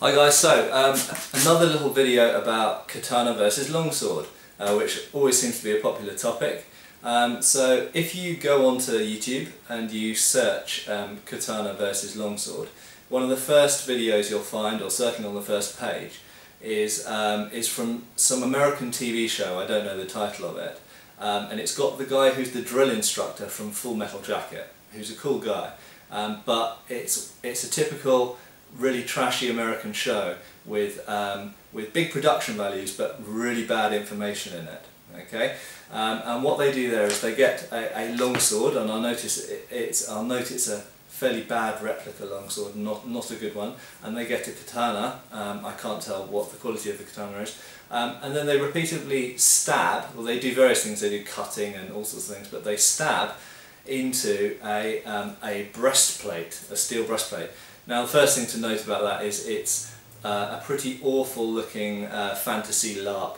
Hi guys, so another little video about katana versus longsword, which always seems to be a popular topic. So if you go onto YouTube and you search katana versus longsword, one of the first videos you'll find, or certainly on the first page, is from some American TV show. I don't know the title of it, and it's got the guy who's the drill instructor from Full Metal Jacket, who's a cool guy, but it's a typical really trashy American show with big production values but really bad information in it. Okay, and what they do there is they get a longsword, and I'll note it's a fairly bad replica longsword, not a good one, and they get a katana. I can't tell what the quality of the katana is, and then they repeatedly stab. Well, they do various things. They do cutting and all sorts of things, but they stab into a breastplate, a steel breastplate. Now, the first thing to note about that is it's a pretty awful looking fantasy LARP,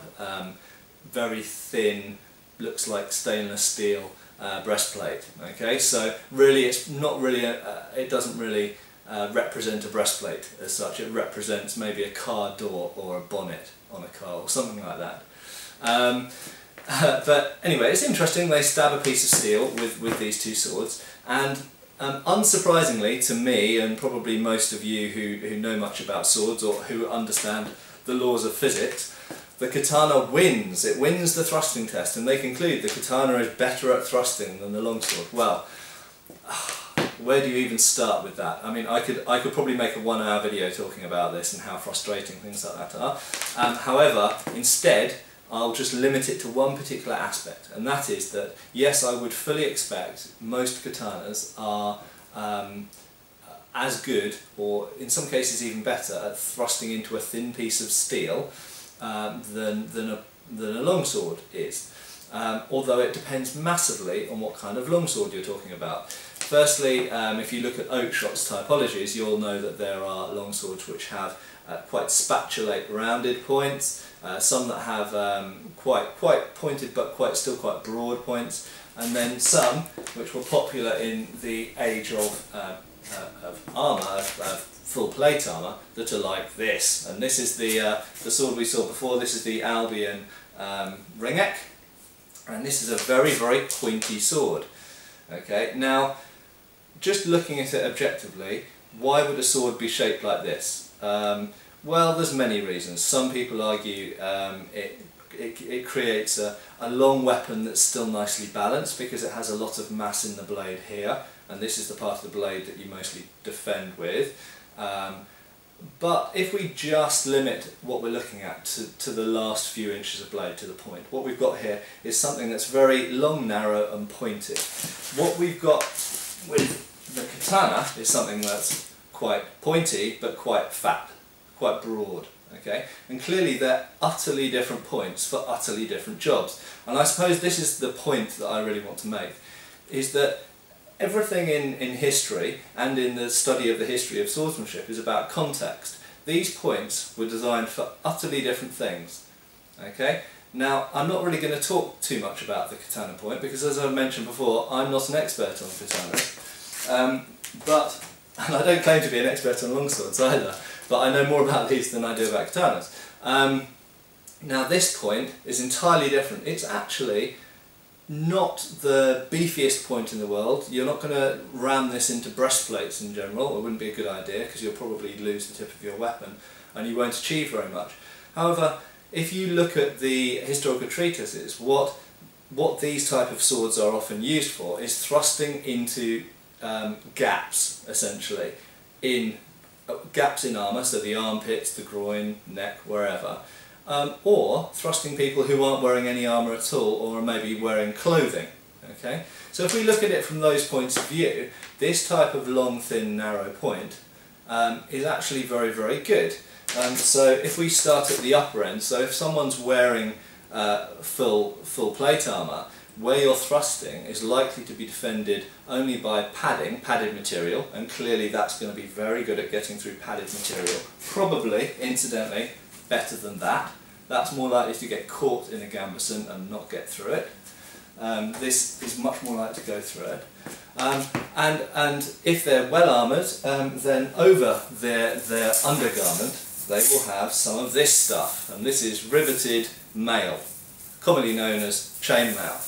very thin, looks like stainless steel breastplate. Okay, so really it's not really, it doesn't really represent a breastplate as such. It represents maybe a car door or a bonnet on a car or something like that. But anyway, it's interesting. They stab a piece of steel with these two swords, and unsurprisingly to me, and probably most of you who know much about swords or who understand the laws of physics, the katana wins. It wins the thrusting test, and they conclude the katana is better at thrusting than the longsword. Well, where do you even start with that? I mean, I could probably make a 1-hour video talking about this and how frustrating things like that are. However, instead, I'll just limit it to one particular aspect, and that is that, yes, I would fully expect most katanas are as good, or in some cases even better, at thrusting into a thin piece of steel than a longsword is. Although it depends massively on what kind of longsword you're talking about. Firstly, if you look at Oakeshot's typologies, you'll know that there are longswords which have quite spatulate rounded points, some that have quite pointed but still quite broad points, and then some which were popular in the age of armour, of full plate armour, that are like this. And this is the sword we saw before. This is the Albion Ringneck, and this is a very pointy sword. Okay, now just looking at it objectively, why would a sword be shaped like this? Well, there's many reasons. Some people argue it creates a long weapon that's still nicely balanced because it has a lot of mass in the blade here, and this is the part of the blade that you mostly defend with. But if we just limit what we're looking at to the last few inches of blade, to the point, what we've got here is something that's very long, narrow and pointed. What we've got with the katana is something that's quite pointy but quite fat, quite broad. Okay, and clearly they're utterly different points for utterly different jobs. And I suppose this is the point that I really want to make, is that everything in history and in the study of the history of swordsmanship is about context. These points were designed for utterly different things. Okay, now I'm not really going to talk too much about the katana point because, as I mentioned before, I'm not an expert on katanas. And I don't claim to be an expert on longswords either, but I know more about these than I do about katanas. Now this point is entirely different. It's actually not the beefiest point in the world. You're not going to ram this into breastplates in general. It wouldn't be a good idea because you'll probably lose the tip of your weapon and you won't achieve very much. However, if you look at the historical treatises, what these type of swords are often used for is thrusting into gaps, essentially, gaps in armour, so the armpits, the groin, neck, wherever, or thrusting people who aren't wearing any armour at all, or are maybe wearing clothing. Okay, so if we look at it from those points of view, this type of long, thin, narrow point is actually very good. So if we start at the upper end, so if someone's wearing full plate armour, where you're thrusting is likely to be defended only by padded material, and clearly that's going to be very good at getting through padded material. Probably, incidentally, better than that. That's more likely to get caught in a gambeson and not get through it. This is much more likely to go through it. And if they're well armoured, then over their undergarment they will have some of this stuff, and this is riveted mail, commonly known as chainmail.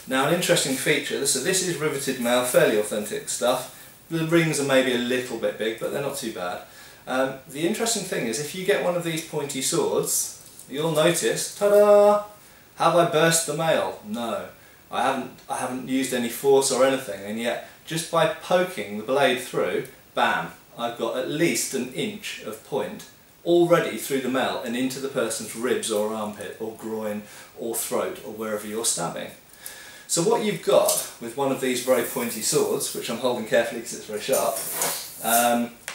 Now, an interesting feature, so this is riveted mail, fairly authentic stuff. The rings are maybe a little bit big, but they're not too bad. The interesting thing is, if you get one of these pointy swords, you'll notice, ta-da! Have I burst the mail? No, I haven't used any force or anything, and yet just by poking the blade through, bam, I've got at least an inch of point already through the mail and into the person's ribs or armpit or groin or throat or wherever you're stabbing. So what you've got with one of these very pointy swords, which I'm holding carefully because it's very sharp,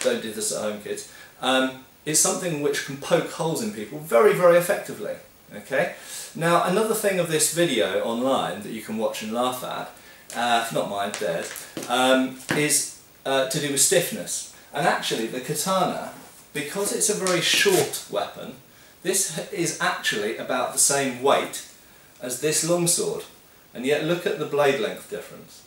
don't do this at home, kids, is something which can poke holes in people very, very effectively. Okay? Now, another thing of this video online that you can watch and laugh at, not mine, theirs, is to do with stiffness. And actually, the katana, because it's a very short weapon, this is actually about the same weight as this longsword. And yet look at the blade length difference.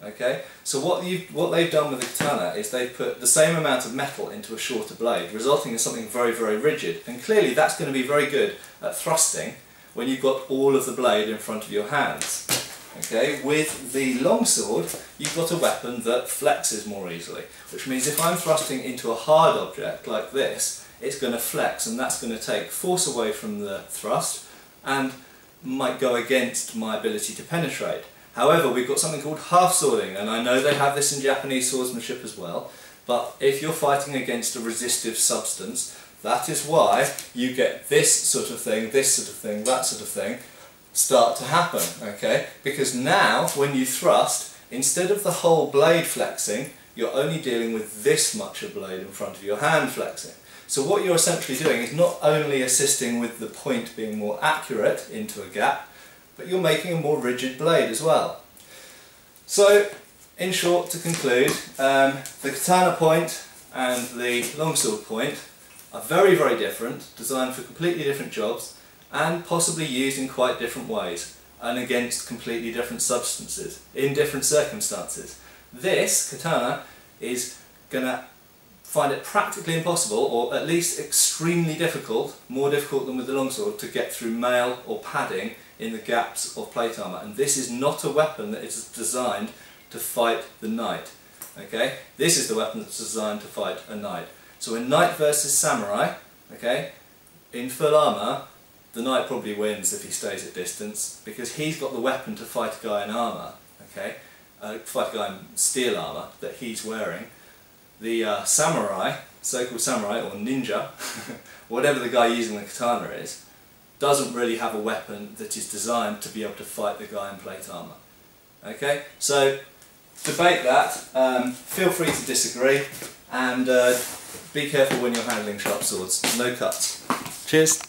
Okay? So what they've done with the katana is they've put the same amount of metal into a shorter blade, resulting in something very, very rigid. And clearly that's going to be very good at thrusting when you've got all of the blade in front of your hands. Okay? With the longsword, you've got a weapon that flexes more easily, which means if I'm thrusting into a hard object like this, it's going to flex, and that's going to take force away from the thrust and might go against my ability to penetrate. However, we've got something called half swording, and I know they have this in Japanese swordsmanship as well, but if you're fighting against a resistive substance, that is why you get this sort of thing, that sort of thing start to happen, okay? Because now, when you thrust, instead of the whole blade flexing, you're only dealing with this much of blade in front of your hand flexing. So what you're essentially doing is not only assisting with the point being more accurate into a gap, but you're making a more rigid blade as well. So, in short, to conclude, the katana point and the longsword point are very, very different, designed for completely different jobs, and possibly used in quite different ways, and against completely different substances, in different circumstances. This katana is going to find it practically impossible, or at least extremely difficult, more difficult than with the longsword, to get through mail or padding in the gaps of plate armour. And this is not a weapon that is designed to fight the knight. Okay? This is the weapon that's designed to fight a knight. So in knight versus samurai, okay, in full armour, the knight probably wins if he stays at distance, because he's got the weapon to fight a guy in armour, okay, fight a guy in steel armour that he's wearing. The samurai, so-called samurai or ninja, whatever the guy using the katana is, doesn't really have a weapon that is designed to be able to fight the guy in plate armour. Okay, so debate that, feel free to disagree, and be careful when you're handling sharp swords. No cuts. Cheers.